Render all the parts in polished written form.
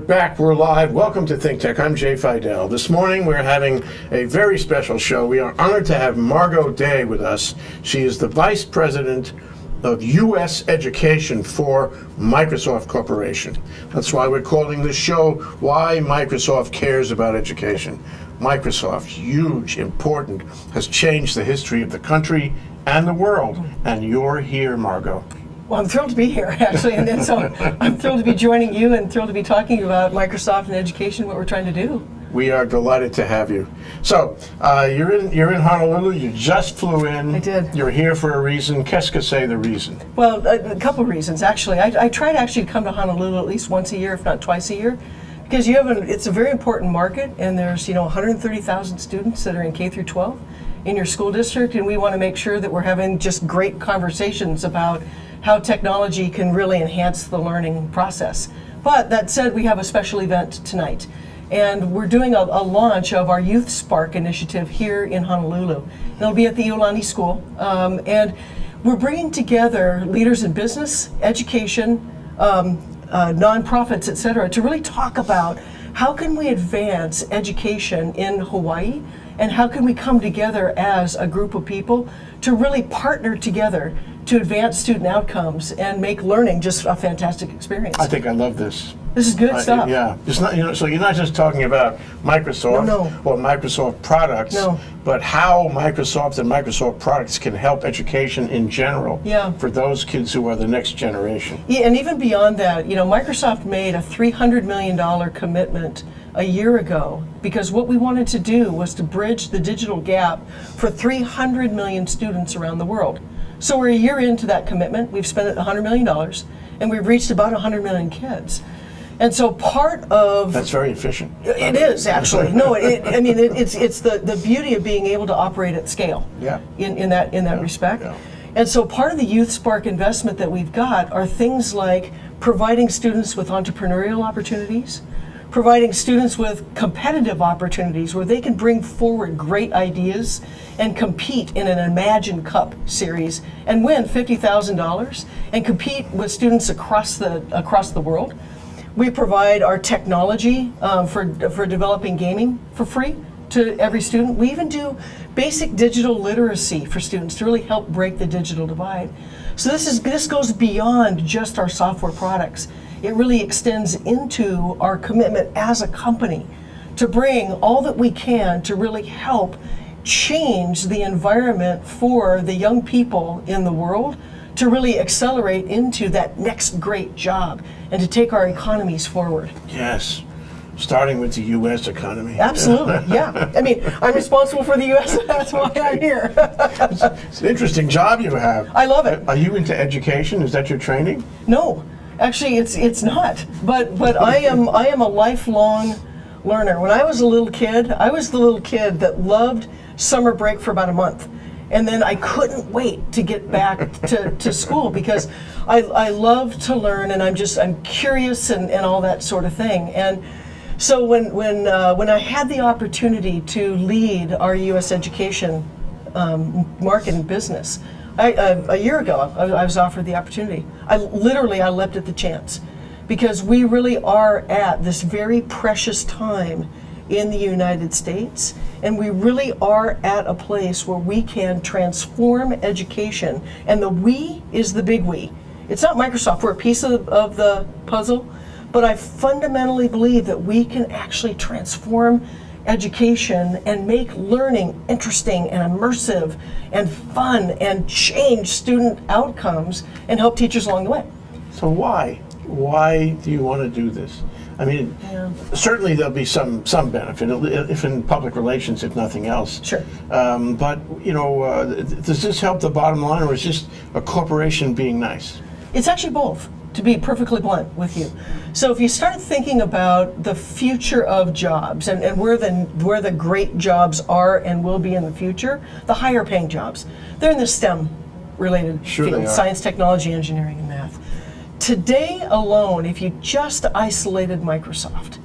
back. We're live. Welcome to ThinkTech. I'm Jay Fidell. This morning we're having a very special show. We are honored to have Margo Day with us. She is the Vice President of U.S. Education for Microsoft Corporation. That's why we're calling this show Why Microsoft Cares About Education. Microsoft, huge, important, has changed the history of the country and the world. And you're here, Margo. Well, I'm thrilled to be here, actually, and so I'm thrilled to be joining you and thrilled to be talking about Microsoft and education, what we're trying to do. We are delighted to have you. So, you're in Honolulu. You just flew in. I did. You're here for a reason. Qu'est-ce que c'est the reason? Well, a couple of reasons, actually. I try to actually come to Honolulu at least once a year, if not twice a year, because it's a very important market, and there's 130,000 students that are in K through 12 in your school district, and we want to make sure that we're having just great conversations about how technology can really enhance the learning process. But that said, we have a special event tonight. And we're doing a launch of our Youth Spark initiative here in Honolulu. It'll be at the Iolani School. And we're bringing together leaders in business, education, nonprofits, et cetera, to really talk about how can we advance education in Hawaii, and how can we come together as a group of people to really partner together to advance student outcomes and make learning just a fantastic experience. I think I love this. This is good stuff. Yeah, it's not. So you're not just talking about Microsoft or Microsoft products, but how Microsoft and Microsoft products can help education in general for those kids who are the next generation. Yeah, and even beyond that, Microsoft made a $300 million commitment a year ago, because what we wanted to do was to bridge the digital gap for 300 million students around the world. So we're a year into that commitment. We've spent $100 million, and we've reached about 100 million kids. And so part of... That's very efficient. It is, actually. No, it's the beauty of being able to operate at scale in that respect. Yeah. And so part of the Youth Spark investment that we've got are things like providing students with entrepreneurial opportunities, providing students with competitive opportunities where they can bring forward great ideas and compete in an Imagine Cup series and win $50,000 and compete with students across the world. We provide our technology for developing gaming for free to every student. We even do basic digital literacy for students to really help break the digital divide. So this goes beyond just our software products. It really extends into our commitment as a company to bring all that we can to really help change the environment for the young people in the world to really accelerate into that next great job and to take our economies forward. Yes, starting with the U.S. economy. Absolutely, yeah. I'm responsible for the U.S., that's why I'm here. It's an interesting job you have. I love it. Are you into education? Is that your training? No. Actually, it's not, but I am a lifelong learner. When I was a little kid, I was the little kid that loved summer break for about a month, and then I couldn't wait to get back to school because I love to learn, and I'm curious and all that sort of thing. And so when I had the opportunity to lead our U.S. education market and business, a year ago, I was offered the opportunity. I leapt at the chance, because we really are at this very precious time in the United States, and we really are at a place where we can transform education, and the we is the big we. It's not Microsoft, we're a piece of the puzzle, but I fundamentally believe that we can actually transform education and make learning interesting and immersive and fun and change student outcomes and help teachers along the way. So why do you want to do this? Certainly there'll be some benefit, if in public relations, if nothing else. Sure. But does this help the bottom line, or is this a corporation being nice? It's actually both, to be perfectly blunt with you. So if you start thinking about the future of jobs and where the great jobs are and will be in the future, the higher paying jobs, they're in the STEM related fields, science, technology, engineering, and math. Today alone, if you just isolated Microsoft,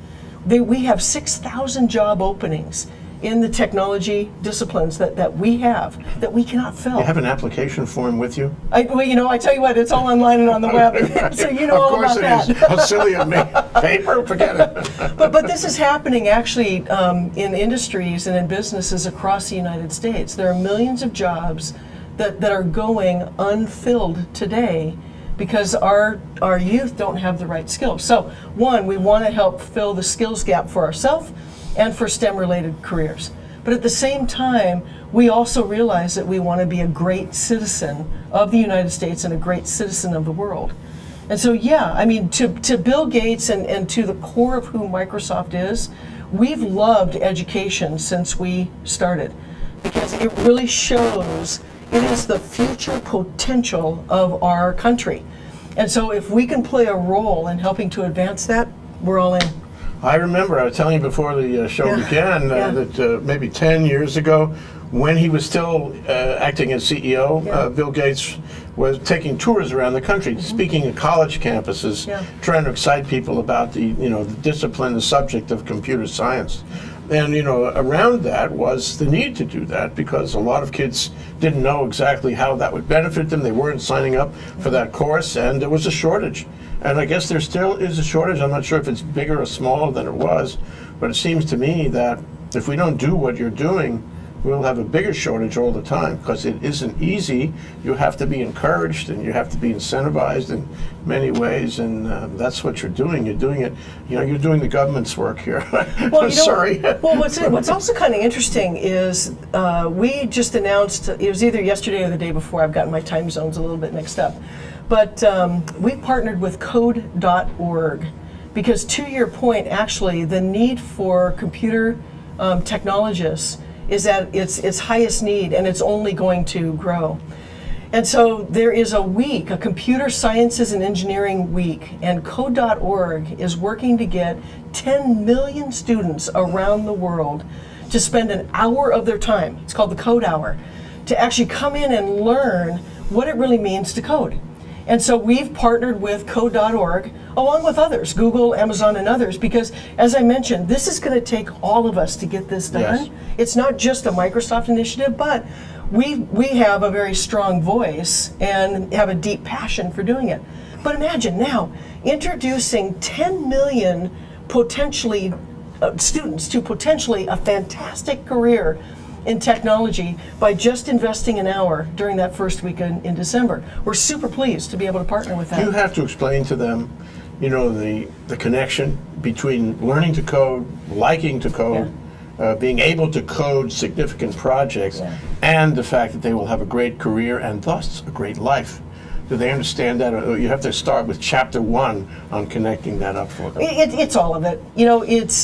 we have 6,000 job openings in the technology disciplines that we have that we cannot fill. You have an application form with you? Well, I tell you what, it's all online and on the web, so you know all about that. Of course it is. How silly of me. Paper? Forget it. But this is happening actually in industries and in businesses across the United States. There are millions of jobs that are going unfilled today because our youth don't have the right skills. So one, we want to help fill the skills gap for ourselves and for STEM-related careers. But at the same time, we also realize that we want to be a great citizen of the United States and a great citizen of the world. And so, yeah, I mean, to Bill Gates and to the core of who Microsoft is, we've loved education since we started because it really shows it is the future potential of our country. And so if we can play a role in helping to advance that, we're all in. I remember, I was telling you before the show began, that maybe 10 years ago, when he was still acting as CEO, Bill Gates was taking tours around the country, speaking at college campuses, trying to excite people about the discipline, the subject of computer science. And around that was the need to do that because a lot of kids didn't know exactly how that would benefit them. They weren't signing up for that course, and there was a shortage. And I guess there still is a shortage. I'm not sure if it's bigger or smaller than it was, but it seems to me that if we don't do what you're doing, we'll have a bigger shortage all the time because it isn't easy. You have to be encouraged and you have to be incentivized in many ways, and that's what you're doing. You're doing it. You're doing the government's work here. Well, sorry. Well, what's also kind of interesting is we just announced, it was either yesterday or the day before. I've gotten my time zones a little bit mixed up, but we partnered with Code.org because, to your point, actually, the need for computer technologists is at its highest need, and it's only going to grow. And so there is a week, a Computer Sciences and Engineering Week, and Code.org is working to get 10 million students around the world to spend an hour of their time, it's called the Code Hour, to actually come in and learn what it really means to code. And so we've partnered with Code.org, along with others, Google, Amazon, and others, because as I mentioned, this is going to take all of us to get this done. Yes. It's not just a Microsoft initiative, but we have a very strong voice and have a deep passion for doing it. But imagine now, introducing 10 million potentially students to potentially a fantastic career in technology by just investing an hour during that first week in December. We're super pleased to be able to partner with that. You have to explain to them, the connection between learning to code, liking to code, being able to code significant projects, and the fact that they will have a great career and thus a great life. Do they understand that? Or you have to start with chapter 1 on connecting that up for them. It's all of it. It's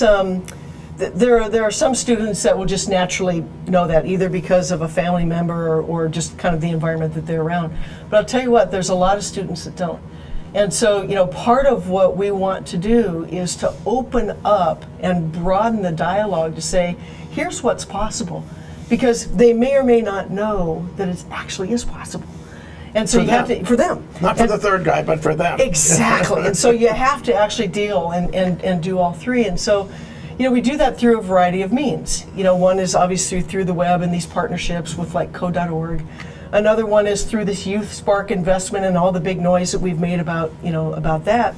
there are some students that will just naturally know that, either because of a family member or just kind of the environment that they're around. But I'll tell you what, there's a lot of students that don't. And so, part of what we want to do is to open up and broaden the dialogue to say, here's what's possible. Because they may or may not know that it actually is possible. And so for them. Not for the third guy, but for them. Exactly. And so you have to actually deal and do all three. And so, we do that through a variety of means. One is obviously through the web and these partnerships with like Code.org. Another one is through this Youth Spark investment and all the big noise that we've made about that.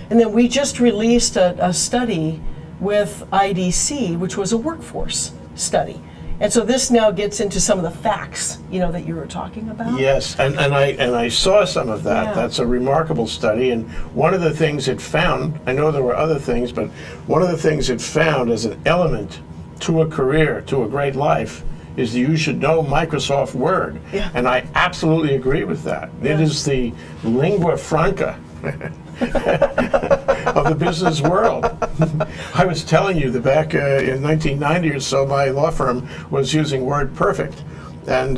And then we just released a study with IDC, which was a workforce study. And so this now gets into some of the facts, that you were talking about. Yes, and I saw some of that. Yeah. That's a remarkable study. And one of the things it found, I know there were other things, but one of the things it found as an element to a career, to a great life, is that you should know Microsoft Word. Yeah. And I absolutely agree with that. Yeah. It is the lingua franca of the business world. I was telling you that back in 1990 or so, my law firm was using Word Perfect. And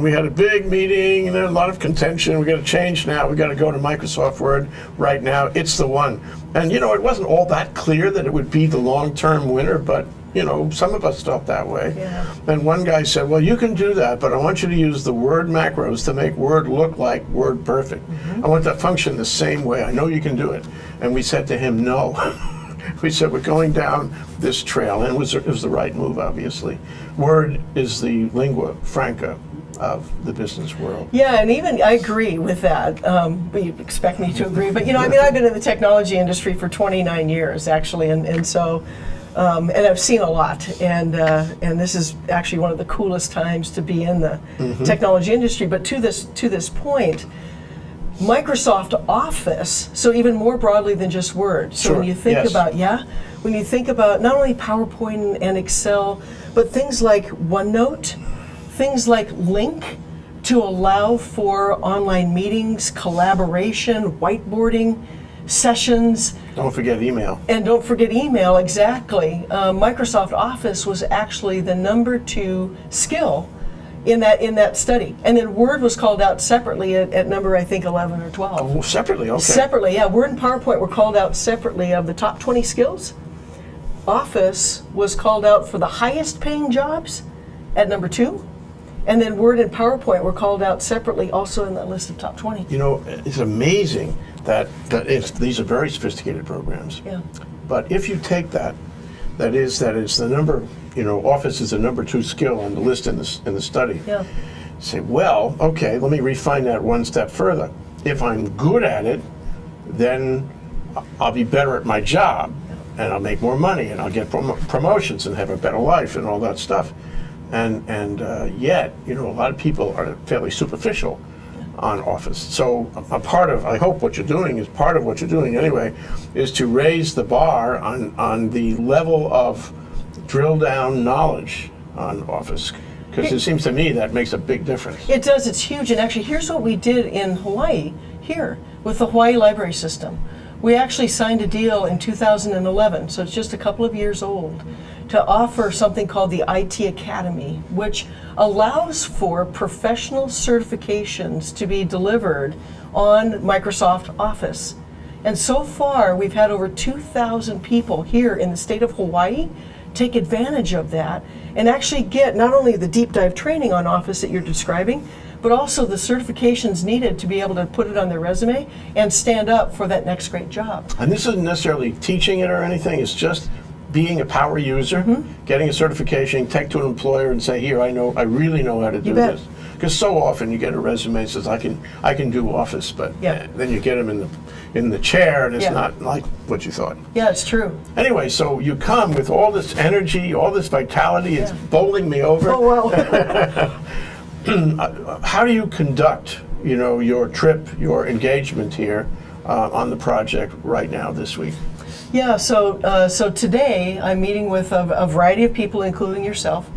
we had a big meeting and a lot of contention. We got to change now. We got to go to Microsoft Word right now. It's the one. And it wasn't all that clear that it would be the long-term winner, but some of us felt that way. Yeah. And one guy said, well, you can do that, but I want you to use the Word macros to make Word look like Word Perfect. I want that function the same way. I know you can do it. And we said to him, no. we said we're going down this trail, and it was the right move, obviously. Word is the lingua franca of the business world. Yeah, and even I agree with that. But you expect me to agree, but I've been in the technology industry for 29 years actually, and so. And I've seen a lot, and this is actually one of the coolest times to be in the technology industry. But to this point, Microsoft Office, so even more broadly than just Word. So when you think about when you think about not only PowerPoint and Excel, but things like OneNote, things like Link to allow for online meetings, collaboration, whiteboarding sessions. Don't forget email. And don't forget email, exactly. Microsoft Office was actually the number 2 skill in that study. And then Word was called out separately at number, I think, 11 or 12. Oh, separately, okay. Separately, yeah. Word and PowerPoint were called out separately of the top 20 skills. Office was called out for the highest paying jobs at number 2. And then Word and PowerPoint were called out separately also in that list of top 20. It's amazing that these are very sophisticated programs. Yeah. But if you take that is the number, Office is the number 2 skill on the list in the study. Yeah. Say, well, okay, let me refine that one step further. If I'm good at it, then I'll be better at my job, and I'll make more money, and I'll get promotions and have a better life and all that stuff. And yet, a lot of people are fairly superficial on Office. So I hope what you're doing is part of what you're doing anyway, is to raise the bar on the level of drill down knowledge on Office. Because it seems to me that makes a big difference. It does, it's huge. And actually, here's what we did in Hawaii, here, with the Hawaii Library System. We actually signed a deal in 2011, so it's just a couple of years old, to offer something called the IT Academy, which allows for professional certifications to be delivered on Microsoft Office. And so far, we've had over 2,000 people here in the state of Hawaii take advantage of that and actually get not only the deep dive training on Office that you're describing, but also the certifications needed to be able to put it on their resume and stand up for that next great job. And this isn't necessarily teaching it or anything, it's just being a power user, getting a certification, take to an employer and say, here, I really know how to do this. Because so often you get a resume that says, I can do Office, but then you get them in the chair and it's not like what you thought. Yeah, it's true. Anyway, so you come with all this energy, all this vitality, it's bowling me over. Oh, well. How do you conduct, your trip, your engagement here on the project right now this week? Yeah, so today I'm meeting with a variety of people, including yourself,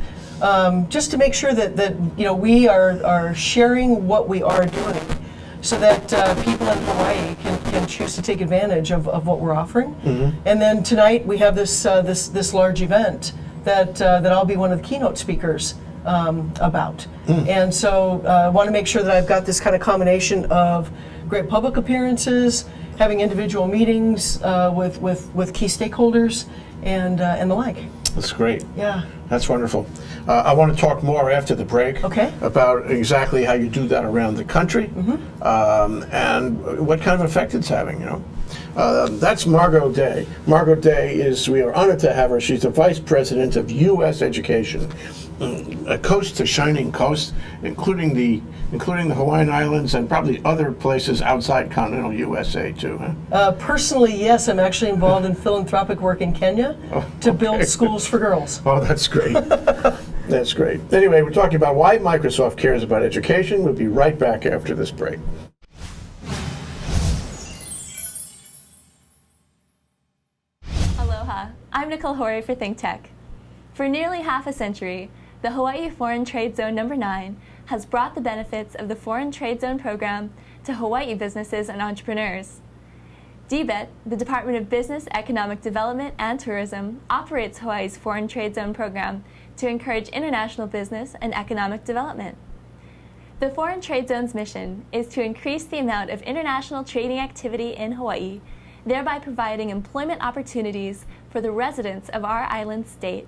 just to make sure that we are sharing what we are doing, so that people in Hawaii can choose to take advantage of what we're offering. And then tonight we have this large event that I'll be one of the keynote speakers about. And so I want to make sure that I've got this kind of combination of great public appearances, having individual meetings with key stakeholders, and the like. That's great. Yeah. That's wonderful. I want to talk more after the break about exactly how you do that around the country and what kind of effect it's having, That's Margo Day. Margo Day we are honored to have her. She's the Vice President of U.S. Education, a coast to shining coast, including the Hawaiian Islands and probably other places outside continental USA too, huh? Personally, yes, I'm actually involved in philanthropic work in Kenya to build schools for girls. Oh, that's great. That's great. Anyway, we're talking about why Microsoft cares about education. We'll be right back after this break. Aloha, I'm Nicole Horry for ThinkTech. For nearly half a century, the Hawaii Foreign Trade Zone No. 9 has brought the benefits of the Foreign Trade Zone program to Hawaii businesses and entrepreneurs. DBET, the Department of Business, Economic Development, and Tourism, operates Hawaii's Foreign Trade Zone program to encourage international business and economic development. The Foreign Trade Zone's mission is to increase the amount of international trading activity in Hawaii, thereby providing employment opportunities for the residents of our island state.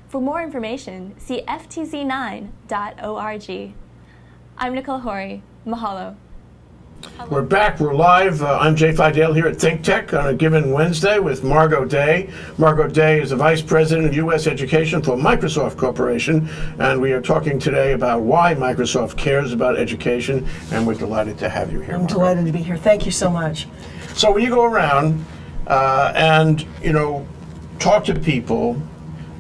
For more information, see ftz9.org. I'm Nicole Horry. Mahalo. We're back. We're live. I'm Jay Fidell here at ThinkTech on a given Wednesday with Margo Day. Margo Day is the Vice President of U.S. Education for Microsoft Corporation, and we are talking today about why Microsoft cares about education, and we're delighted to have you here, I'm Margo. delighted to be here. Thank you so much. So when you go around and, talk to people,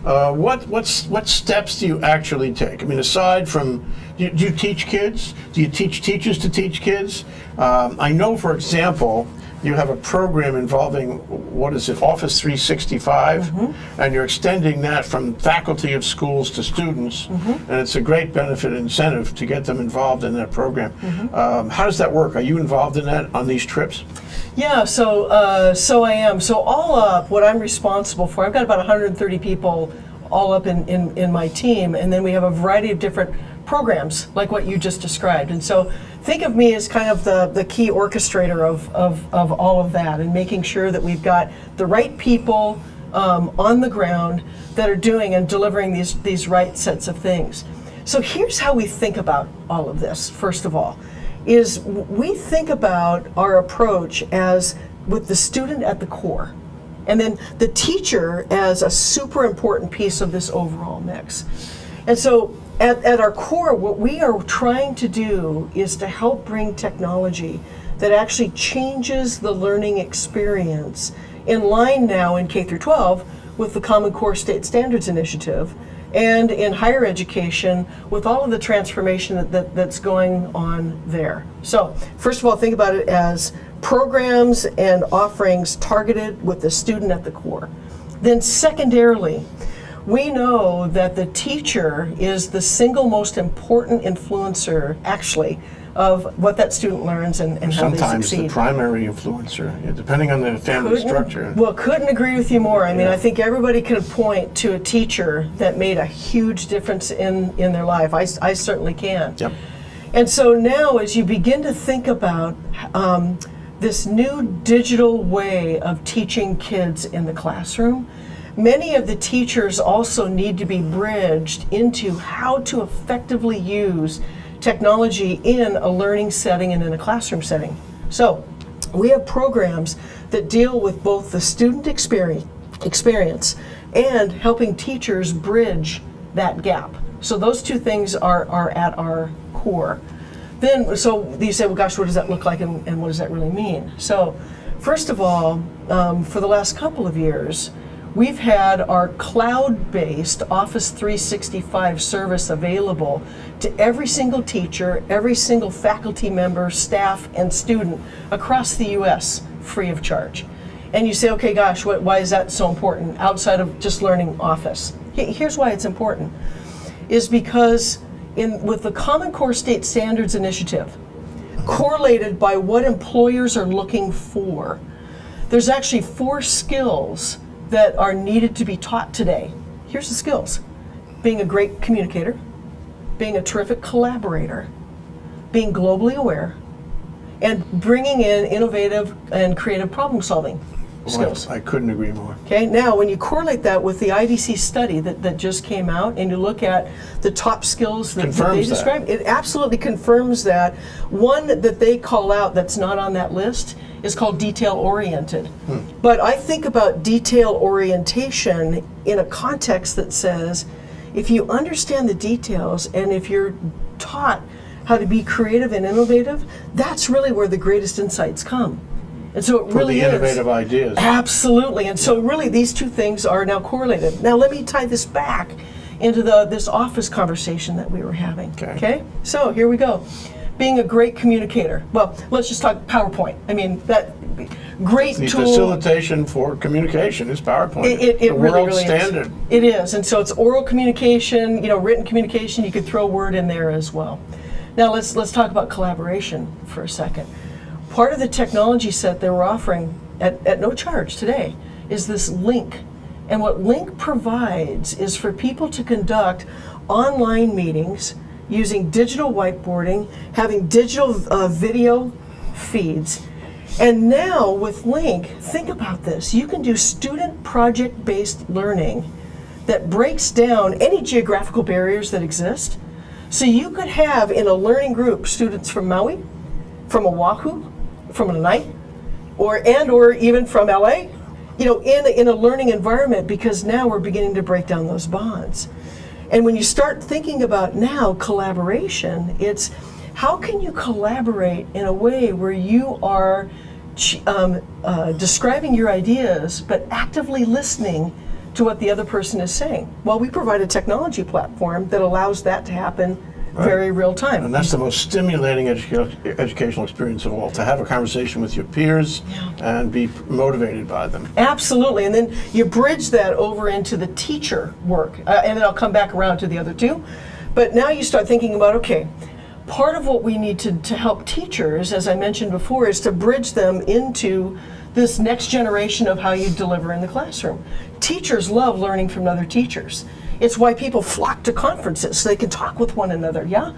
what steps do you actually take? I mean, aside from, do you teach kids? Do you teach teachers to teach kids? I know, for example, you have a program involving, Office 365, and you're extending that from faculty of schools to students, and it's a great benefit and incentive to get them involved in that program. How does that work? Are you involved in that on these trips? Yeah, so I am. So all up, what I'm responsible for, I've got about 130 people all up in my team, and then we have a variety of different programs like what you just described. And so think of me as kind of the key orchestrator of all of that, and making sure that we've got the right people on the ground that are doing and delivering these right sets of things. So here's how we think about all of this, first of all, is we think about our approach as with the student at the core, and then the teacher as a super important piece of this overall mix. And so at our core, what we are trying to do is to help bring technology that actually changes the learning experience in line now in K through 12 with the Common Core State Standards Initiative, and in higher education with all of the transformation that's going on there. So first of all, think about it as programs and offerings targeted with the student at the core. Then secondarily, we know that the teacher is the single most important influencer, actually, of what that student learns and how they Sometimes succeed. the primary influencer, depending on the family structure. Well, couldn't agree with you more. I mean, I think everybody can point to a teacher that made a huge difference in their life. I certainly can. Yep. And so now, as you begin to think about this new digital way of teaching kids in the classroom, many of the teachers also need to be bridged into how to effectively use technology in a learning setting and in a classroom setting. So we have programs that deal with both the student experience and helping teachers bridge that gap. So those two things are at our core. Then, so you say, well, gosh, what does that look like, and what does that really mean? So first of all, for the last couple of years, we've had our cloud-based Office 365 service available to every single teacher, every single faculty member, staff, and student across the U.S. free of charge. And you say, okay, gosh, why is that so important outside of just learning Office? Here's why it's important, is because with the Common Core State Standards Initiative, correlated by what employers are looking for, there's actually 4 skills that are needed to be taught today. Here's the skills: being a great communicator, being a terrific collaborator, being globally aware, and bringing in innovative and creative problem solving skills. I couldn't agree more. Okay, now when you correlate that with the IDC study that just came out, and you look at the top skills that they describe, it absolutely confirms that. One that they call out that's not on that list is called detail-oriented. But I think about detail orientation in a context that says, if you understand the details and if you're taught how to be creative and innovative, that's really where the greatest insights come. And so it really is. For the innovative ideas. Absolutely. And so really these two things are now correlated. Now let me tie this back into this Office conversation that we were having. Okay? So here we go. Being a great communicator. Well, let's just talk PowerPoint. I mean, that great The tool. facilitation for communication is PowerPoint. It the really, world really standard. is. It is. And so it's oral communication, written communication. You could throw word in there as well. Now let's talk about collaboration for a second. Part of the technology set they were offering at no charge today is this Link. And what Link provides is for people to conduct online meetings using digital whiteboarding, having digital video feeds. And now with Link, think about this. You can do student project-based learning that breaks down any geographical barriers that exist. So you could have in a learning group students from Maui, from Oahu, from Lanai, or even from LA, in a learning environment, because now we're beginning to break down those bonds. And when you start thinking about now collaboration, it's how can you collaborate in a way where you are describing your ideas but actively listening to what the other person is saying? Well, we provide a technology platform that allows that to happen very real time. And that's the most stimulating educational experience of all, to have a conversation with your peers and be motivated by them. Absolutely, and then you bridge that over into the teacher work, and then I'll come back around to the other two. But now you start thinking about, okay, part of what we need to help teachers, as I mentioned before, is to bridge them into this next generation of how you deliver in the classroom. Teachers love learning from other teachers. It's why people flock to conferences, so they can talk with one another, yeah?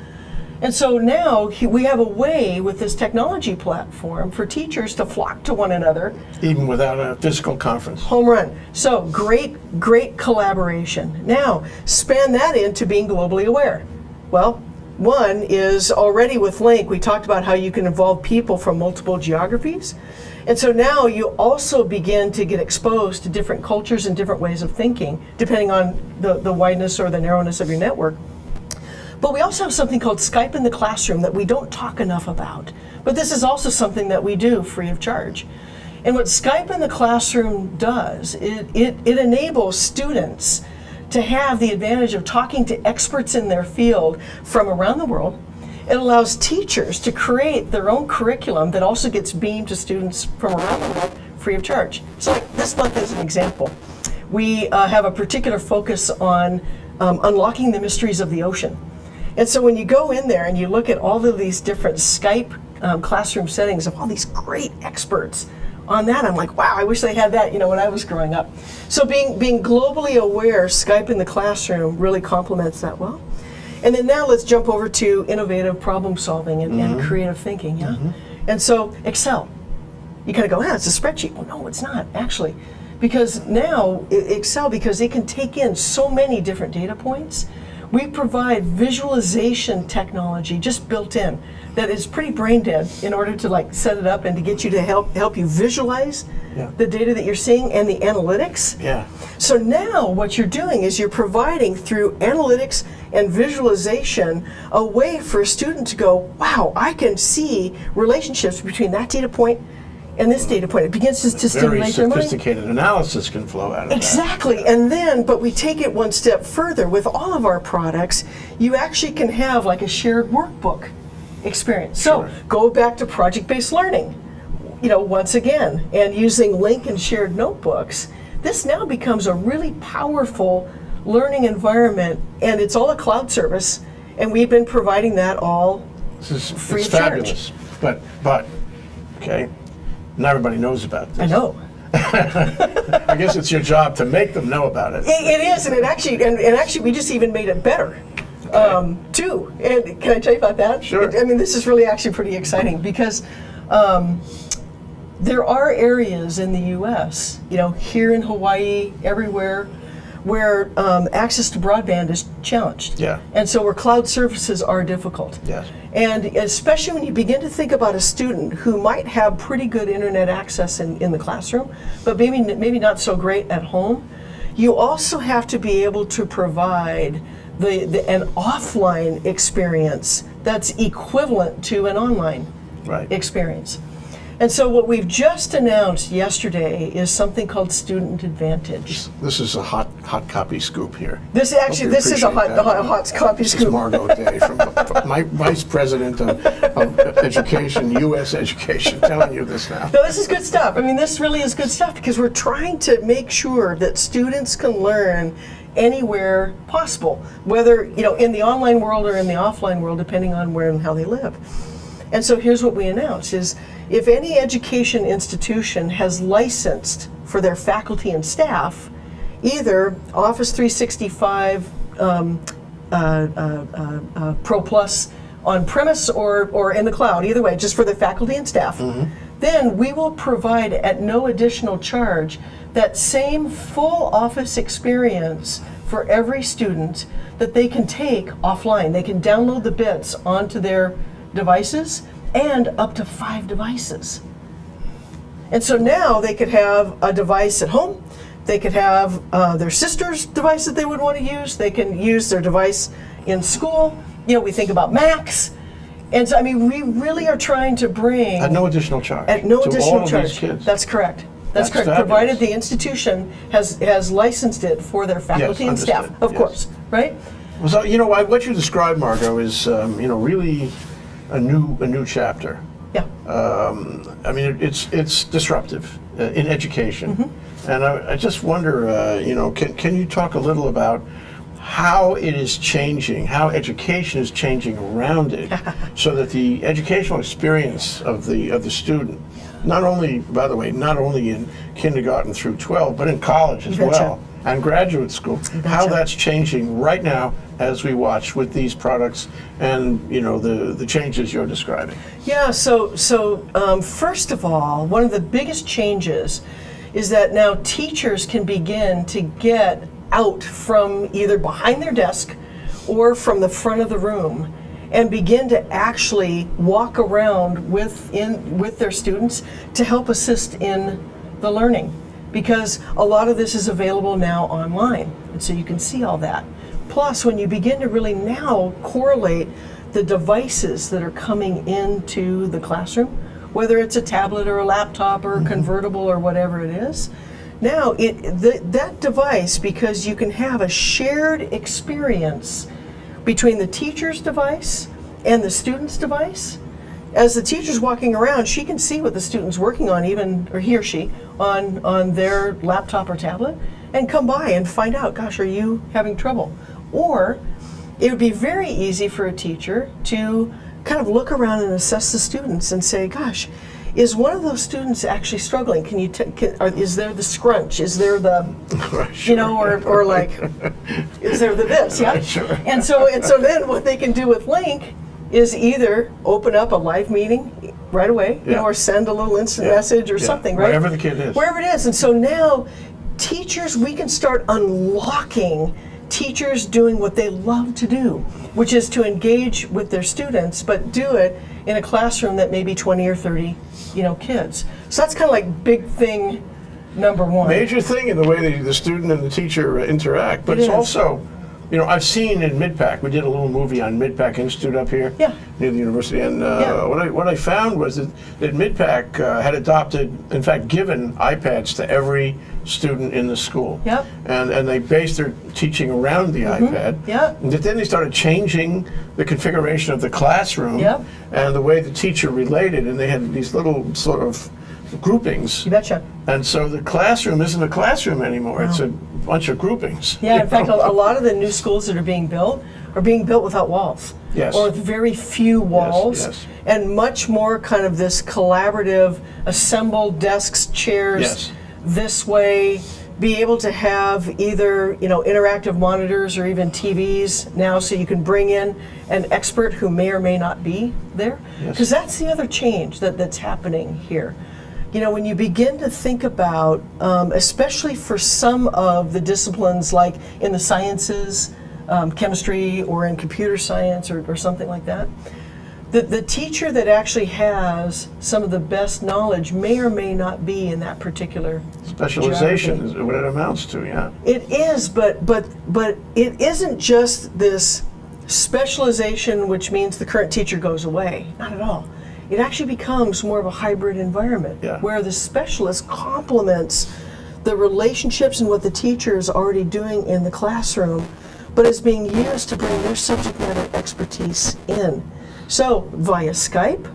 And so now we have a way with this technology platform for teachers to flock to one another. Even without a physical conference. Home run. So great collaboration. Now, span that into being globally aware. Well, one is already with Link, we talked about how you can involve people from multiple geographies. And so now you also begin to get exposed to different cultures and different ways of thinking, depending on the wideness or the narrowness of your network. But we also have something called Skype in the Classroom that we don't talk enough about. But this is also something that we do free of charge. And what Skype in the Classroom does, it enables students to have the advantage of talking to experts in their field from around the world. It allows teachers to create their own curriculum that also gets beamed to students from around the world free of charge. So like this month as an example, we have a particular focus on unlocking the mysteries of the ocean. And so when you go in there and you look at all of these different Skype classroom settings of all these great experts on that, I'm like, wow, I wish they had that, when I was growing up. So being globally aware, Skype in the Classroom really complements that well. And then now let's jump over to innovative problem solving and creative thinking, yeah? And so Excel, you kind of go, it's a spreadsheet. Well, no, it's not, actually. Because now, Excel, because it can take in so many different data points, we provide visualization technology just built in that is pretty brain dead in order to set it up and to get you to help you visualize the data that you're seeing and the analytics. Yeah. So now what you're doing is you're providing through analytics and visualization a way for a student to go, wow, I can see relationships between that data point and this data point. It begins to stimulate their mind. Very sophisticated analysis can flow out of that. Exactly, and then, but we take it one step further. With all of our products, you actually can have like a shared workbook experience. Sure. So go back to project-based learning, once again, and using Link and shared notebooks. This now becomes a really powerful learning environment, and it's all a cloud service, and we've been providing that all free of charge. Fabulous. But, okay, not everybody knows about this. I know. I guess it's your job to make them know about it. It is, and actually, we just even made it better, too. And can I tell you about that? Sure. This is really actually pretty exciting because there are areas in the U.S., here in Hawaii, everywhere, where access to broadband is challenged. Yeah. And so where cloud services are difficult. Yes. And especially when you begin to think about a student who might have pretty good internet access in the classroom, but maybe not so great at home, you also have to be able to provide an offline experience that's equivalent to an online experience. And so what we've just announced yesterday is something called Student Advantage. This is a hot copy scoop here. This is a hot copy This scoop. is Margo Day, from my Vice President of Education, U.S. Education, telling you this now. No, this is good stuff. This really is good stuff because we're trying to make sure that students can learn anywhere possible, whether in the online world or in the offline world, depending on where and how they live. And so here's what we announced is, if any education institution has licensed for their faculty and staff either Office 365 Pro Plus on-premise or in the cloud, either way, just for the faculty and staff, then we will provide at no additional charge that same full Office experience for every student that they can take offline. They can download the bits onto their devices and up to 5 devices. And so now they could have a device at home, they could have their sister's device that they would want to use, they can use their device in school. You know, we think about Macs. And so, I mean, we really are trying to bring... At no additional charge. At no to additional all of charge. these kids. That's correct. That's correct. Fabulous. Provided the institution has licensed it for their faculty and staff, understood. of Yes. course, right? Well, so, you know, what you described, Margo, is, you know, really a new chapter. Yeah. I mean, it's disruptive in education. Mm-hmm. And I just wonder, you know, can you talk a little about how it is changing, how education is changing around it, so that the educational experience of the student, not only, by the way, not only in kindergarten through 12, but in college as well, and graduate school, how that's changing right now as we watch with these products and, you know, the changes you're describing. Yeah, so first of all, one of the biggest changes is that now teachers can begin to get out from either behind their desk or from the front of the room and begin to actually walk around with their students to help assist in the learning, because a lot of this is available now online, and so you can see all that. Plus, when you begin to really now correlate the devices that are coming into the classroom, whether it's a tablet or a laptop or a convertible or whatever it is, now that device, because you can have a shared experience between the teacher's device and the student's device. As the teacher's walking around, she can see what the student's working on, or he or she, on their laptop or tablet, and come by and find out, gosh, are you having trouble? Or it would be very easy for a teacher to kind of look around and assess the students and say, gosh, is one of those students actually struggling? Can you? Is there the scrunch? Is there the, Sure. you know, or like, is there the this? Yeah. Sure. And so then what they can do with Link is either open up a live meeting right away, you know, or send a little instant message or something, right? Wherever the kid is. Wherever it is. And so now teachers, we can start unlocking teachers doing what they love to do, which is to engage with their students, but do it in a classroom that may be 20 or 30, you know, kids. So that's kind of like big thing number one. Major thing in the way the student and the teacher interact, but it's also, you know, I've seen in Mid-Pac, we did a little movie on Mid-Pac Institute up here near the university, and what I found was that Mid-Pac had adopted, in fact, given iPads to every student in the school. Yep. And they based their teaching around the iPad. Yep. And then they started changing the configuration of the classroom and the way the teacher related, and they had these little sort of groupings. You betcha. And so the classroom isn't a classroom anymore. It's a bunch of groupings. Yeah, in fact, a lot of the new schools that are being built without walls. Yes. Or with very few walls. Yes. And much more kind of this collaborative, assembled desks, chairs, this way, be able to have either, you know, interactive monitors or even TVs now, so you can bring in an expert who may or may not be there. Because that's the other change that's happening here. You know, when you begin to think about, especially for some of the disciplines like in the sciences, chemistry, or in computer science or something like that, the teacher that actually has some of the best knowledge may or may not be in that particular Specialization geography. is what it amounts to, yeah. It is, but it isn't just this specialization, which means the current teacher goes away. Not at all. It actually becomes more of a hybrid environment where the specialist complements the relationships and what the teacher is already doing in the classroom, but is being used to bring their subject matter expertise in. So via Skype,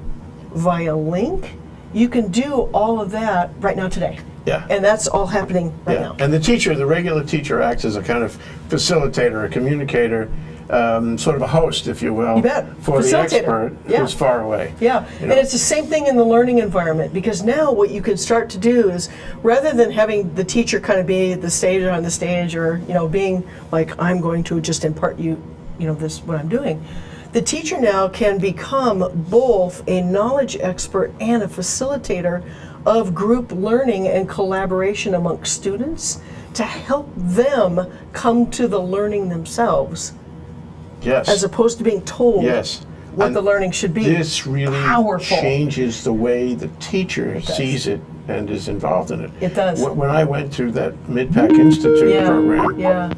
via Link, you can do all of that right now today. Yeah. And that's all happening right now. And the teacher, the regular teacher, acts as a kind of facilitator, a communicator, sort of a host, if you will, You bet. for the Facilitator. expert who's far away. Yeah, You know? and it's the same thing in the learning environment, because now what you can start to do is, rather than having the teacher kind of be on the stage, or, you know, being like, I'm going to just impart you know, this, what I'm doing, the teacher now can become both a knowledge expert and a facilitator of group learning and collaboration amongst students to help them come to the learning themselves. Yes. As opposed to being told. Yes. what And the learning should be. This really powerful. changes the way the teacher does. sees it and is involved in it. It does. When I went to that Mid-Pac Institute program, Yeah.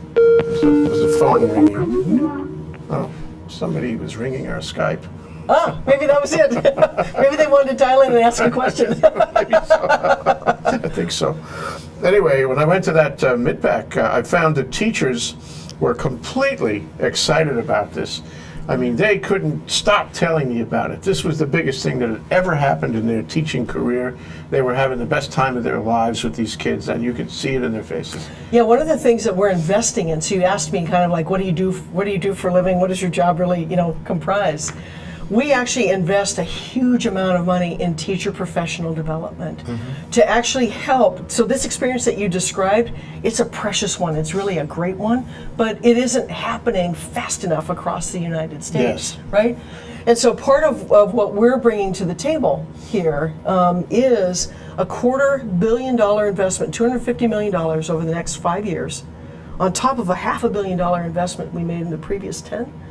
there was a phone ringing. Oh, somebody was ringing our Skype. Ah, maybe that was it. Maybe they wanted to dial in and ask a question. I think so. Anyway, when I went to that Mid-Pac, I found that teachers were completely excited about this. I mean, they couldn't stop telling me about it. This was the biggest thing that had ever happened in their teaching career. They were having the best time of their lives with these kids, and you could see it in their faces. Yeah, one of the things that we're investing in, so you asked me kind of like, what do you do for a living? What does your job really, comprise? We actually invest a huge amount of money in teacher professional development to actually help. So this experience that you described, it's a precious one. It's really a great one, but it isn't happening fast enough across the United States, right? And so part of what we're bringing to the table here is a $250 million investment, $250 million over the next 5 years, on top of a $500 million investment we made in the previous 10.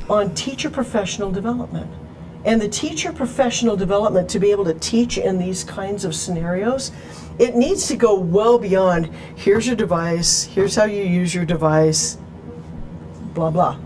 On teacher professional development. And the teacher professional development, to be able to teach in these kinds of scenarios, it needs to go well beyond, here's your device, here's how you use your device, blah, blah.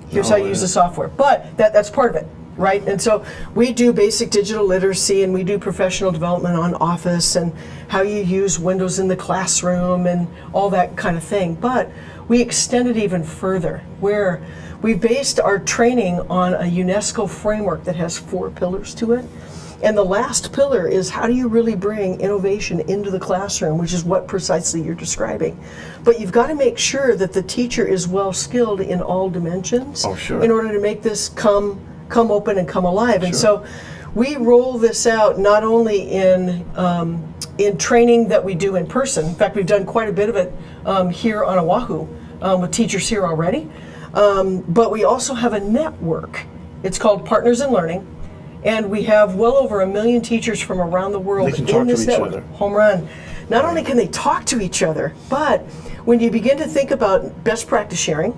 Here's how you use the software. But that's part of it, right? And so we do basic digital literacy, and we do professional development on Office and how you use Windows in the classroom and all that kind of thing. But we extend it even further, where we've based our training on a UNESCO framework that has 4 pillars to it. And the last pillar is, how do you really bring innovation into the classroom, which is what precisely you're describing. But you've got to make sure that the teacher is well skilled in all dimensions in order to make this come open and come alive. And so we roll this out not only in training that we do in person. In fact, we've done quite a bit of it here on Oahu with teachers here already. But we also have a network. It's called Partners in Learning, and we have well over 1 million teachers from around the world in this network. Home run. Not only can they talk to each other, but when you begin to think about best practice sharing,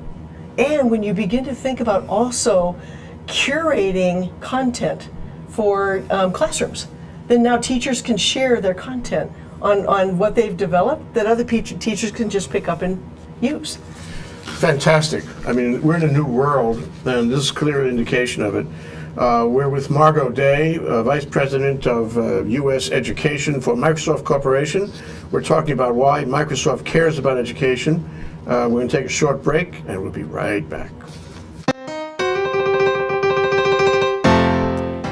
and when you begin to think about also curating content for classrooms, then now teachers can share their content on what they've developed that other teachers can just pick up and use. Fantastic. I mean, we're in a new world, and this is a clear indication of it. We're with Margo Day, Vice President of U.S. Education for Microsoft Corporation. We're talking about why Microsoft cares about education. We're going to take a short break, and we'll be right back.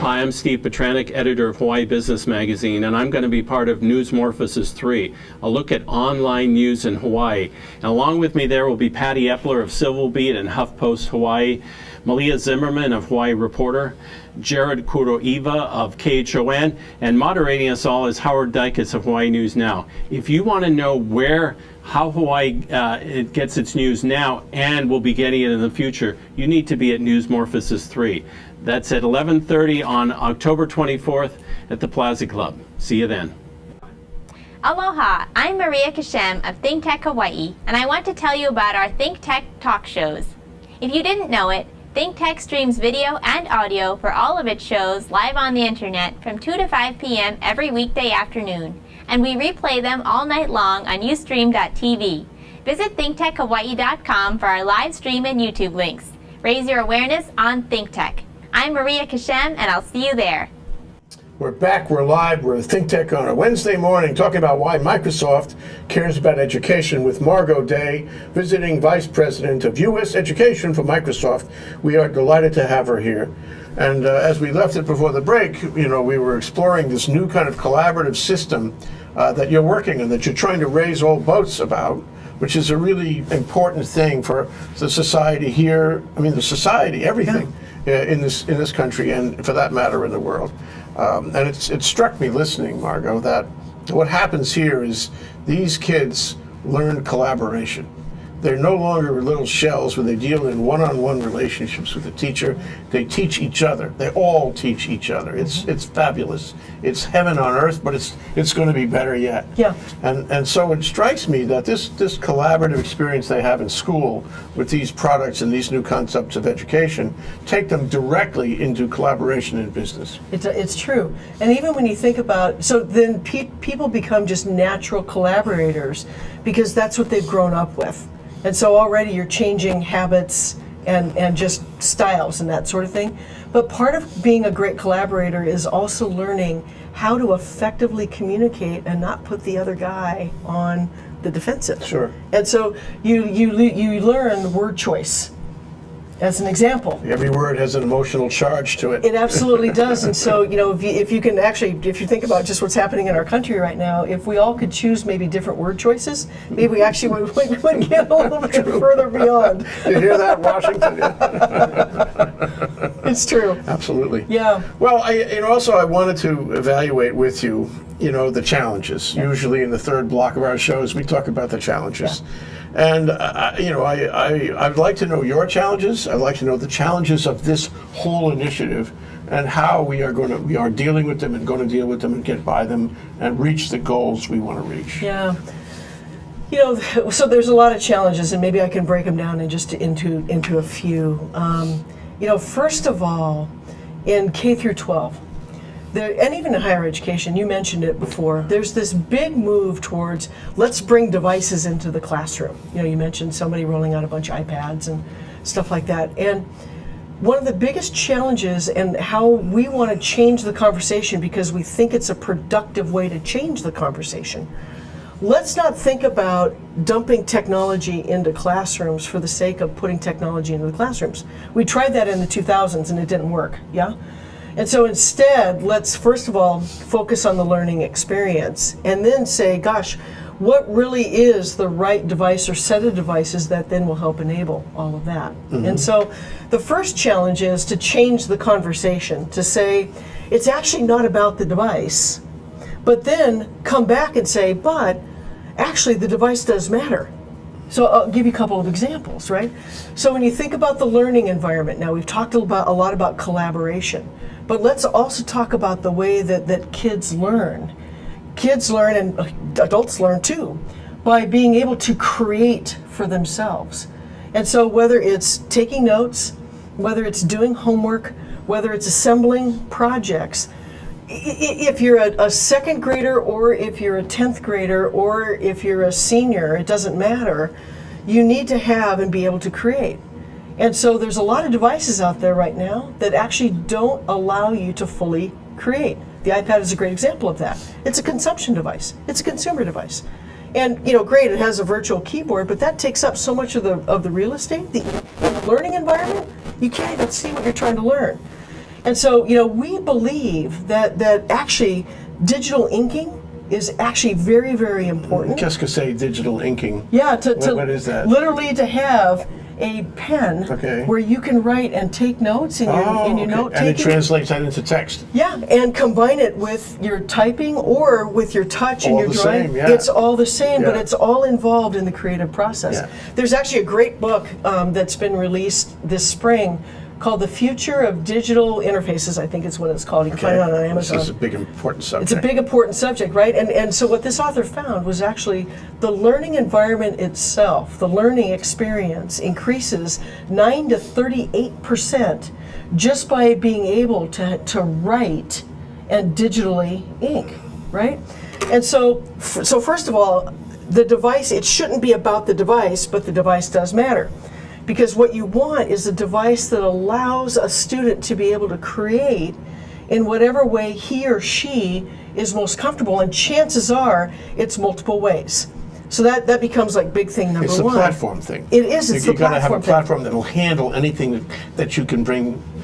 Hi, I'm Steve Petranek, editor of Hawaii Business Magazine, and I'm going to be part of Newsmorphosis 3, a look at online news in Hawaii. And along with me there will be Patty Epler of Civil Beat and HuffPost Hawaii, Malia Zimmerman of Hawaii Reporter, Jared Kuroiwa of KHON, and moderating us all is Howard Dykes of Hawaii News Now. If you want to know how Hawaii it gets its news now and will be getting it in the future, you need to be at Newsmorphosis 3. That's at 11:30 on October 24th at the Plaza Club. See you then. Aloha, I'm Maria Kashem of ThinkTech Hawaii, and I want to tell you about our ThinkTech talk shows. If you didn't know it, ThinkTech streams video and audio for all of its shows live on the internet from 2 to 5 p.m. every weekday afternoon, and we replay them all night long on Ustream.tv. Visit ThinkTechHawaii.com for our live stream and YouTube links. Raise your awareness on ThinkTech. I'm Maria Kashem, and I'll see you there. We're back, we're live, we're at ThinkTech on a Wednesday morning talking about why Microsoft cares about education with Margo Day, visiting Vice President of U.S. Education for Microsoft. We are delighted to have her here. And as we left it before the break, we were exploring this new kind of collaborative system that you're working on, that you're trying to raise all boats about, which is a really important thing for the society here. I mean, the society, everything in this country, and for that matter in the world. And it struck me listening, Margo, that what happens here is these kids learn collaboration. They're no longer little shells where they deal in one-on-one relationships with the teacher. They teach each other. They all teach each other. It's fabulous. It's heaven on earth, but it's going to be better yet. Yeah. And so it strikes me that this collaborative experience they have in school with these products and these new concepts of education take them directly into collaboration in business. It's true. And even when you think about, so then people become just natural collaborators because that's what they've grown up with. And so already you're changing habits and just styles and that sort of thing. But part of being a great collaborator is also learning how to effectively communicate and not put the other guy on the defensive. Sure. And so you learn word choice. As an example. Every word has an emotional charge to it. It absolutely does. And so, if you can actually, if you think about just what's happening in our country right now, if we all could choose maybe different word choices, maybe we actually would get a little bit further beyond. You hear that, Washington? It's true. Absolutely. Yeah. Well, I wanted to evaluate with you, the challenges. Yeah. Usually in the third block of our shows, we talk about the challenges. Yeah. And, I'd like to know your challenges. I'd like to know the challenges of this whole initiative and how we are dealing with them and going to deal with them and get by them and reach the goals we want to reach. Yeah. So there's a lot of challenges, and maybe I can break them down into a few. First of all, in K through 12, and even in higher education, you mentioned it before, there's this big move towards let's bring devices into the classroom. You mentioned somebody rolling out a bunch of iPads and stuff like that. And one of the biggest challenges and how we want to change the conversation because we think it's a productive way to change the conversation. Let's not think about dumping technology into classrooms for the sake of putting technology into the classrooms. We tried that in the 2000s and it didn't work, yeah? And so instead, let's first of all focus on the learning experience and then say, gosh, what really is the right device or set of devices that then will help enable all of that? Mm-hmm. And so the first challenge is to change the conversation, to say it's actually not about the device, but then come back and say, but actually the device does matter. So I'll give you a couple of examples, right? So when you think about the learning environment, now we've talked a lot about collaboration, but let's also talk about the way that kids learn. Kids learn, and adults learn too, by being able to create for themselves. And so whether it's taking notes, whether it's doing homework, whether it's assembling projects, if you're a second grader or if you're a 10th grader or if you're a senior, it doesn't matter. You need to have and be able to create. And so there's a lot of devices out there right now that actually don't allow you to fully create. The iPad is a great example of that. It's a consumption device. It's a consumer device. And great, it has a virtual keyboard, but that takes up so much of the real estate. The learning environment, you can't even see what you're trying to learn. And so, we believe that actually digital inking is actually very, very important. Just to say digital inking. Yeah, what is that? Literally to have a pen where you can write and take notes in your note taking. And it translates that into text. Yeah, and combine it with your typing or with your touch and your drawing. Same, yeah. It's all the same, but it's all involved in the creative process. Yeah. There's actually a great book that's been released this spring called The Future of Digital Interfaces, I think is what it's called. You can find it on Amazon. This is a big, important subject. It's a big, important subject, right? And so what this author found was actually the learning environment itself, the learning experience, increases 9 to 38% just by being able to write and digitally ink, right? And so first of all, the device, it shouldn't be about the device, but the device does matter. Because what you want is a device that allows a student to be able to create in whatever way he or she is most comfortable, and chances are it's multiple ways. So that becomes like big thing number one. It's the platform thing. It is. It's the platform thing. You've got to have a platform that will handle anything that you can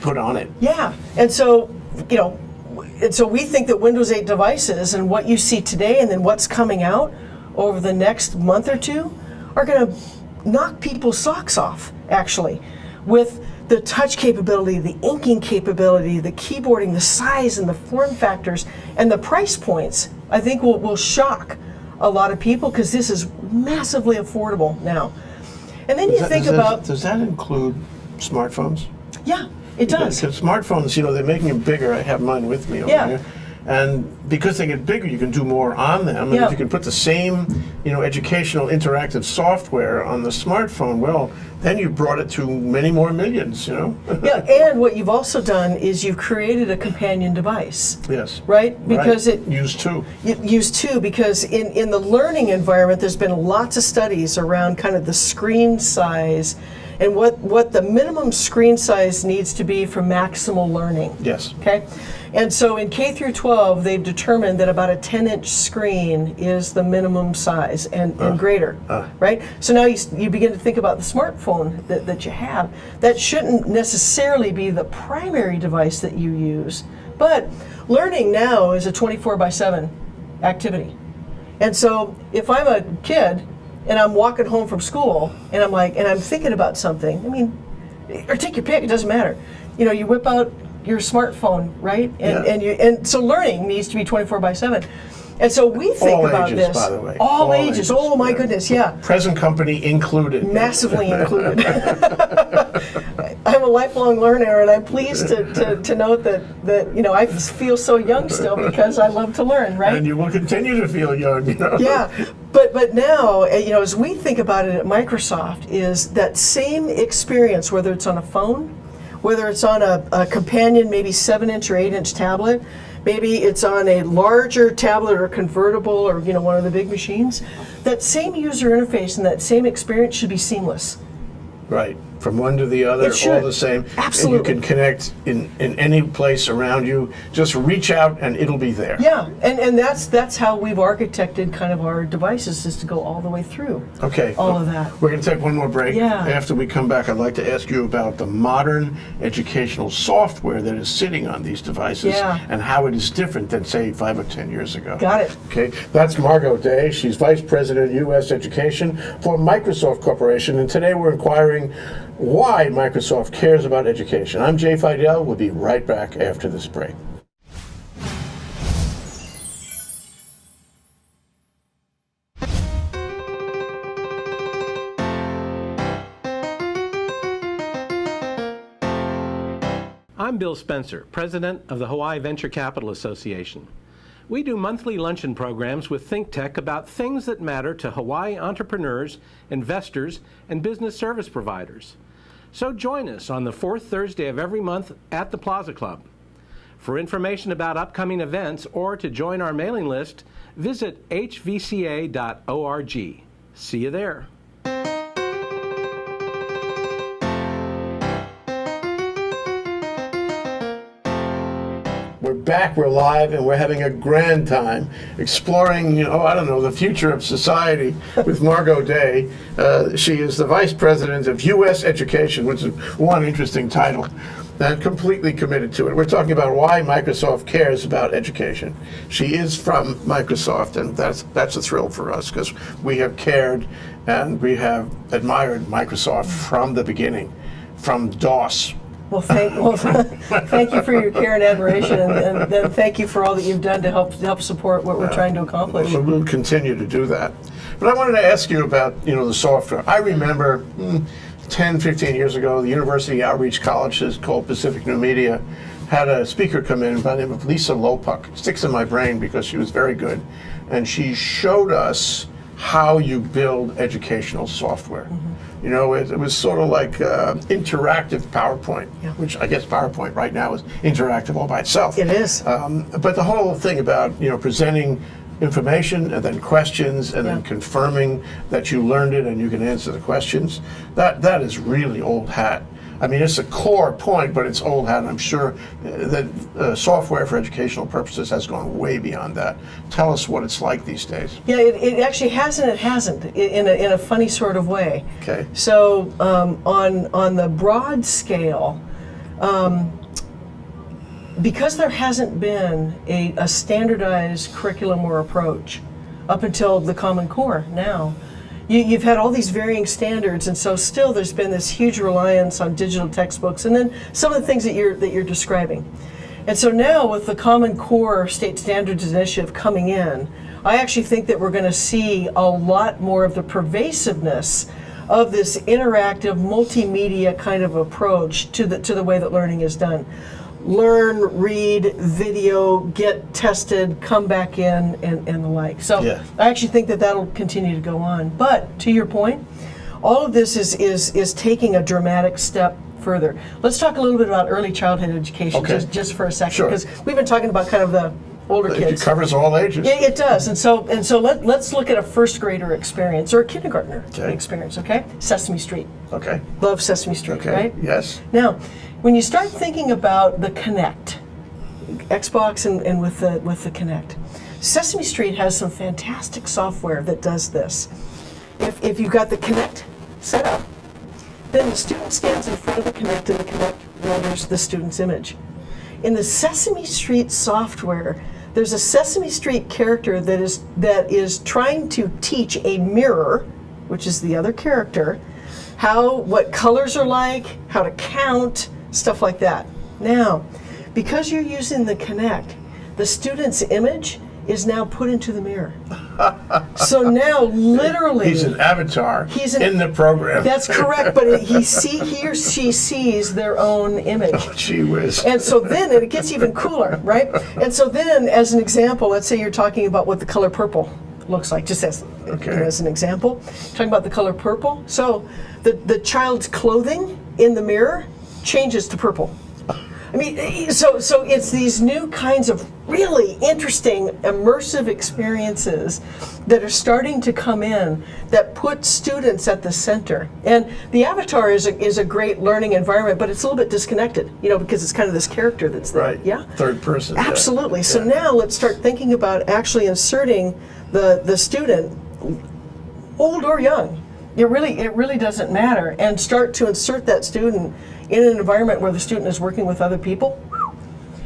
put on it. Yeah, and so we think that Windows 8 devices and what you see today and then what's coming out over the next month or two are going to knock people's socks off, actually, with the touch capability, the inking capability, the keyboarding, the size and the form factors, and the price points. I think will shock a lot of people because this is massively affordable now. And then you think about... Does that include smartphones? Yeah, it does. Because smartphones, they're making them bigger. I have mine with me over here. And because they get bigger, you can do more on them. And if you can put the same, educational interactive software on the smartphone, well, then you brought it to many more millions, Yeah, and what you've also done is you've created a companion device. Yes. Right? Because it... Use two. Use two, because in the learning environment, there's been lots of studies around kind of the screen size and what the minimum screen size needs to be for maximal learning. Yes. Okay? And so in K through 12, they've determined that about a 10-inch screen is the minimum size and greater, right? So now you begin to think about the smartphone that you have. That shouldn't necessarily be the primary device that you use, but learning now is a 24/7 activity. And so if I'm a kid and I'm walking home from school and I'm thinking about something, or take your pick, it doesn't matter. You whip out your smartphone, right? And so learning needs to be 24/7. And so we think all about ages, this. By the way. All ages. Oh my goodness, yeah. Present company included. Massively included. I'm a lifelong learner, and I'm pleased to note that I feel so young still because I love to learn, right? And you will continue to feel young, Yeah, but now, as we think about it at Microsoft, is that same experience, whether it's on a phone, whether it's on a companion, maybe 7-inch or 8-inch tablet, maybe it's on a larger tablet or convertible or one of the big machines, that same user interface and that same experience should be seamless. Right. From one to the other, all the same. Absolutely. And you can connect in any place around you. Just reach out and it'll be there. Yeah, and that's how we've architected kind of our devices, is to go all the way through. Okay. All of that. We're going to take one more break. Yeah. After we come back, I'd like to ask you about the modern educational software that is sitting on these devices and how it is different than, say, 5 or 10 years ago. Got it. Okay. That's Margo Day. She's Vice President, U.S. Education for Microsoft Corporation. And today we're inquiring why Microsoft cares about education. I'm Jay Fidell. We'll be right back after this break. I'm Bill Spencer, President of the Hawaii Venture Capital Association. We do monthly luncheon programs with ThinkTech about things that matter to Hawaii entrepreneurs, investors, and business service providers. So join us on the fourth Thursday of every month at the Plaza Club. For information about upcoming events or to join our mailing list, visit hvca.org. See you there. We're back, we're live, and we're having a grand time exploring, the future of society with Margo Day. She is the Vice President of U.S. Education, which is one interesting title, and completely committed to it. We're talking about why Microsoft cares about education. She is from Microsoft, and that's a thrill for us because we have cared and we have admired Microsoft from the beginning, from DOS. Well, thank you for your care and admiration, and then thank you for all that you've done to help support what we're trying to accomplish. We'll continue to do that. But I wanted to ask you about, the software. I remember 10, 15 years ago, the University Outreach Colleges called Pacific New Media had a speaker come in by the name of Lisa Lopuck. It sticks in my brain because she was very good. And she showed us how you build educational software. It was sort of like interactive PowerPoint, which I guess PowerPoint right now is interactive all by itself. It is. But the whole thing about, presenting information and then questions and then confirming that you learned it and you can answer the questions, that is really old hat. I mean, it's a core point, but it's old hat, and I'm sure that software for educational purposes has gone way beyond that. Tell us what it's like these days. Yeah, it actually has and it hasn't, in a funny sort of way. Okay. So on the broad scale, because there hasn't been a standardized curriculum or approach up until the Common Core now, you've had all these varying standards, and so still there's been this huge reliance on digital textbooks, and then some of the things that you're describing. And so now with the Common Core State Standards Initiative coming in, I actually think that we're going to see a lot more of the pervasiveness of this interactive multimedia kind of approach to the way that learning is done. Learn, read, video, get tested, come back in, and the like. So Yeah. I actually think that that'll continue to go on. But to your point, all of this is taking a dramatic step further. Let's talk a little bit about early childhood education, Okay. just for a second, Sure. because we've been talking about kind of the older It kids. covers all ages. Yeah, it does, and so let's look at a first grader experience or a kindergartner Okay. experience. Okay, Sesame Street. Okay. Love Sesame Street, Okay. right? Yes. Now, when you start thinking about the Kinect, Xbox and with the Kinect, Sesame Street has some fantastic software that does this. If you've got the Kinect set up, then the student stands in front of the Kinect and the Kinect renders the student's image. In the Sesame Street software, there's a Sesame Street character that is trying to teach a mirror, which is the other character, what colors are like, how to count, stuff like that. Now, because you're using the Kinect, the student's image is now put into the mirror. So now, literally, He's an avatar in the program. That's correct, but he or she sees their own image. Oh, gee whiz. And so then it gets even cooler, right? And so then, as an example, let's say you're talking about what the color purple looks like, just as, as an example. Talking about the color purple. So the child's clothing in the mirror changes to purple. I mean, so it's these new kinds of really interesting, immersive experiences that are starting to come in that put students at the center. And the avatar is a great learning environment, but it's a little bit disconnected, because it's kind of this character that's there. Right. Yeah. Third person. yeah. Absolutely. So Yeah. now let's start thinking about actually inserting the student, old or young. It really doesn't matter, and start to insert that student in an environment where the student is working with other people.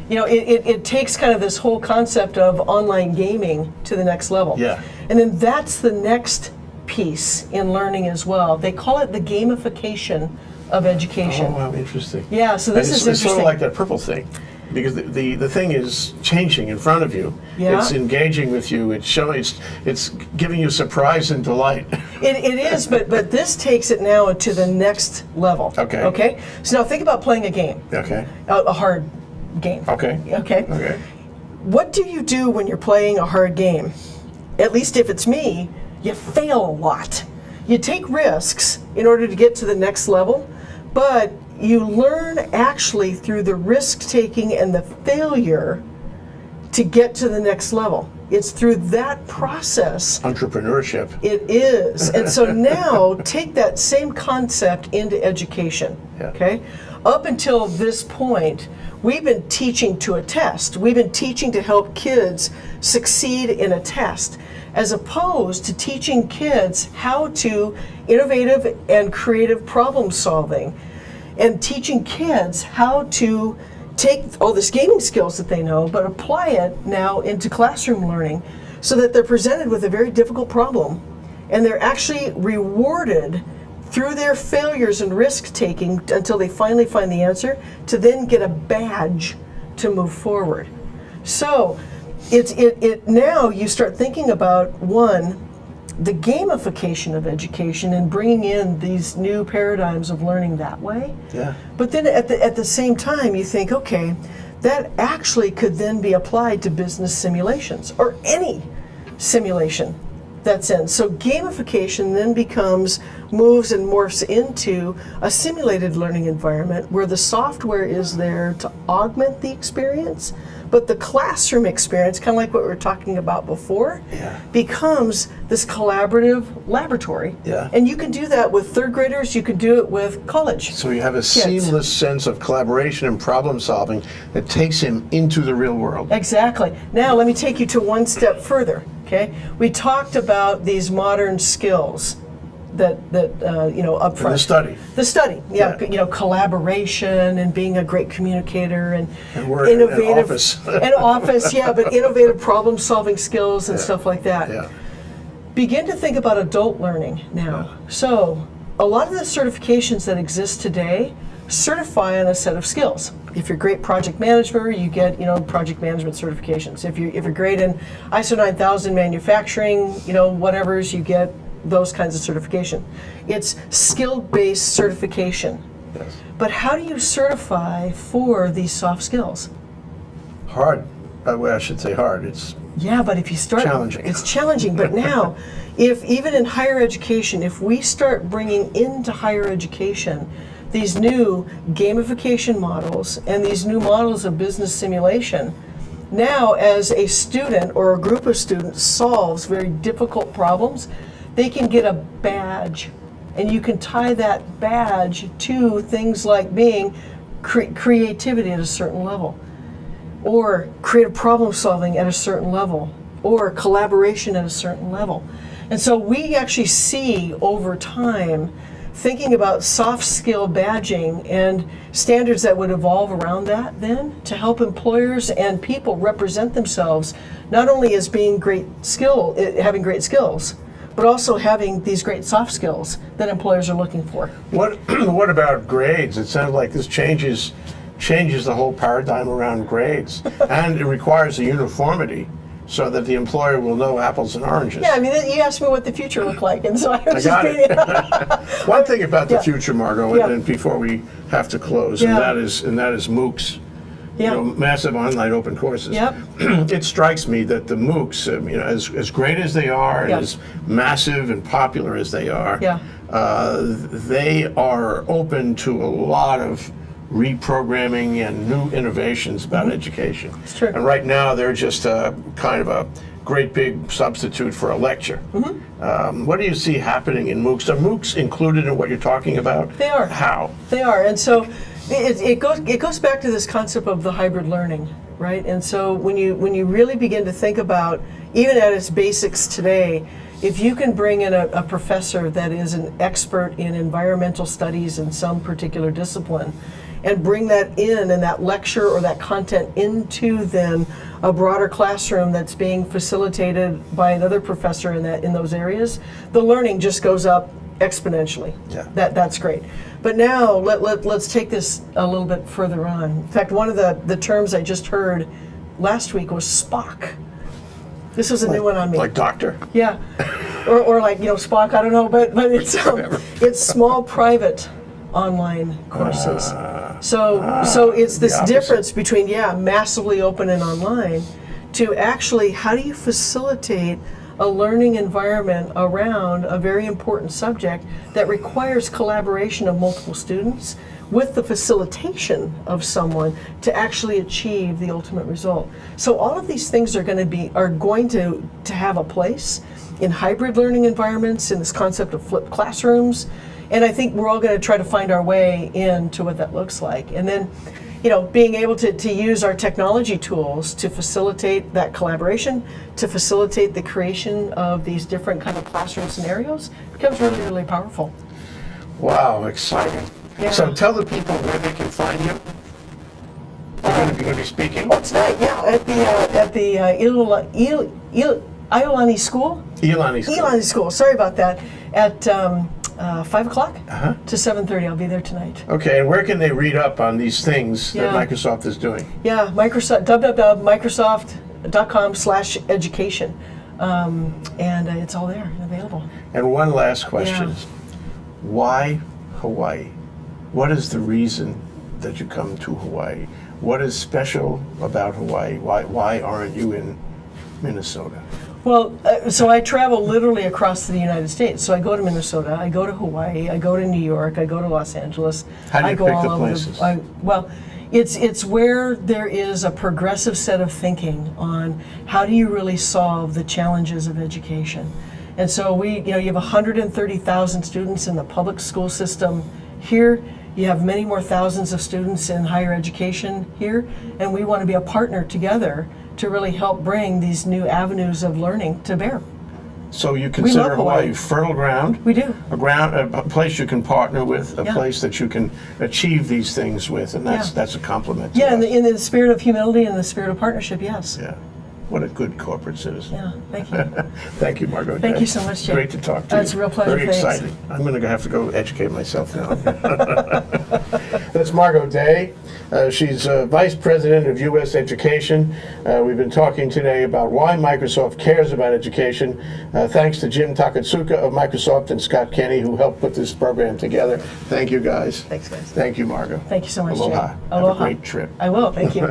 It takes kind of this whole concept of online gaming to the next level. Yeah. And then that's the next piece in learning as well. They call it the gamification of education. Oh, wow, interesting. Yeah, so this And is it's sort interesting. of like that purple thing, because the thing is changing in front of you. Yeah. It's engaging with you. It's giving you surprise and delight. It is, but this takes it now to the next level. Okay. Okay. So now think about playing a game, Okay. a hard game. Okay. Okay. Okay. What do you do when you're playing a hard game? At least if it's me, you fail a lot. You take risks in order to get to the next level, but you learn actually through the risk taking and the failure to get to the next level. It's through that process. Entrepreneurship. It is. And so now take that same concept into education. Yeah. Okay? Up until this point, we've been teaching to a test. We've been teaching to help kids succeed in a test, as opposed to teaching kids how to innovative and creative problem solving, and teaching kids how to take all this gaming skills that they know, but apply it now into classroom learning so that they're presented with a very difficult problem and they're actually rewarded through their failures and risk taking until they finally find the answer to then get a badge to move forward. So it now you start thinking about, one, the gamification of education and bringing in these new paradigms of learning that way. Yeah. But then at the same time, you think, okay, that actually could then be applied to business simulations or any simulation that's in. So gamification then moves and morphs into a simulated learning environment where the software is there to augment the experience, but the classroom experience, kind of like what we were talking about before, Yeah. becomes this collaborative laboratory. Yeah. And you can do that with third graders, you can do it with college. So you have a seamless sense of collaboration and problem solving that takes him into the real world. Exactly. Now let me take you to one step further. Okay, we talked about these modern skills that up front. And the study. The study, yeah. Yeah. Collaboration and being a great communicator and we're in an innovative office. and office, yeah, but innovative problem-solving skills and stuff like that. Yeah. Begin to think about adult learning now. So, a lot of the certifications that exist today certify on a set of skills. If you're great project manager, you get project management certifications. If you're great in ISO 9000 manufacturing, whatever's, you get those kinds of certification. It's skill-based certification. Yes. But how do you certify for these soft skills? Hard. Well, I should say hard. It's Yeah, but if you start, challenging. it's challenging. But now, if even in higher education, if we start bringing into higher education these new gamification models and these new models of business simulation, now as a student or a group of students solves very difficult problems, they can get a badge. And you can tie that badge to things like being creativity at a certain level, or creative problem solving at a certain level, or collaboration at a certain level. And so we actually see over time thinking about soft skill badging and standards that would evolve around that then to help employers and people represent themselves not only as being having great skills, but also having these great soft skills that employers are looking for. What about grades? It sounds like this changes the whole paradigm around grades, and it requires a uniformity so that the employer will know apples and oranges. Yeah, I mean, you asked me what the future looked like, and so I was got just it. One thing about the Yeah. future, Margo, Yeah. and before we have to close, Yeah. and that is MOOCs. Yeah. Massive online open courses. Yep. It strikes me that the MOOCs, as great as they are, Yeah. and as massive and popular as they are, Yeah. they are open to a lot of reprogramming and new innovations about education. It's true. And right now, they're just kind of a great big substitute for a lecture. What do you see happening in MOOCs? Are MOOCs included in what you're talking about? They are. How? They are, and so it goes back to this concept of the hybrid learning, right? And so when you really begin to think about, even at its basics today, if you can bring in a professor that is an expert in environmental studies in some particular discipline, and bring that in and that lecture or that content into then a broader classroom that's being facilitated by another professor in those areas, the learning just goes up exponentially. Yeah. That's great. But now let's take this a little bit further on. In fact, one of the terms I just heard last week was Spock. This was a new one on me. Like doctor? Yeah, or like Spock. I don't know, but it's small private online courses. So it's this opposite. difference between massively open and online, to actually how do you facilitate a learning environment around a very important subject that requires collaboration of multiple students with the facilitation of someone to actually achieve the ultimate result. So all of these things are going to have a place in hybrid learning environments, in this concept of flipped classrooms, and I think we're all going to try to find our way into what that looks like. And then, being able to use our technology tools to facilitate that collaboration, to facilitate the creation of these different kind of classroom scenarios becomes really, really powerful. Wow, exciting. Yeah. So tell the people where they can find you. You're going to be speaking? Oh, tonight, at the Iolani School. Elani School. Sorry about that. At 5 o'clock to 7:30. I'll be there tonight. Okay, and where can they read up on these things that Yeah. Microsoft is doing? Yeah, www.microsoft.com/education, and it's all there and available. And one last question. Yeah. Why Hawaii? What is the reason that you come to Hawaii? What is special about Hawaii? Why aren't you in Minnesota? Well, so I travel literally across the United States. So I go to Minnesota, I go to Hawaii, I go to New York, I go to Los Angeles. How do you I go pick all the over places? Well, it's where there is a progressive set of thinking on how do you really solve the challenges of education. And so you have 130,000 students in the public school system here. You have many more thousands of students in higher education here, and we want to be a partner together to really help bring these new avenues of learning to bear. So you consider love Hawaii. Hawaii fertile ground? We do. A place you can partner with, a Yeah. place that you can achieve these things with, and that's a compliment to Yeah, us. in the spirit of humility and the spirit of partnership, yes. Yeah. What a good corporate citizen. Yeah, thank you. Thank you, Margo. Thank you so much, Jay. Great to talk to you. It's a real pleasure, Very thanks. exciting. I'm going to have to go educate myself now. That's Margo Day. She's Vice President of U.S. Education. We've been talking today about why Microsoft cares about education. Thanks to Jim Takatsuka of Microsoft and Scott Kenny, who helped put this program together. Thank you, guys. Thanks, guys. Thank you, Margo. Thank you so much, Aloha. Jay. Have Aloha. a great trip. I will. Thank you.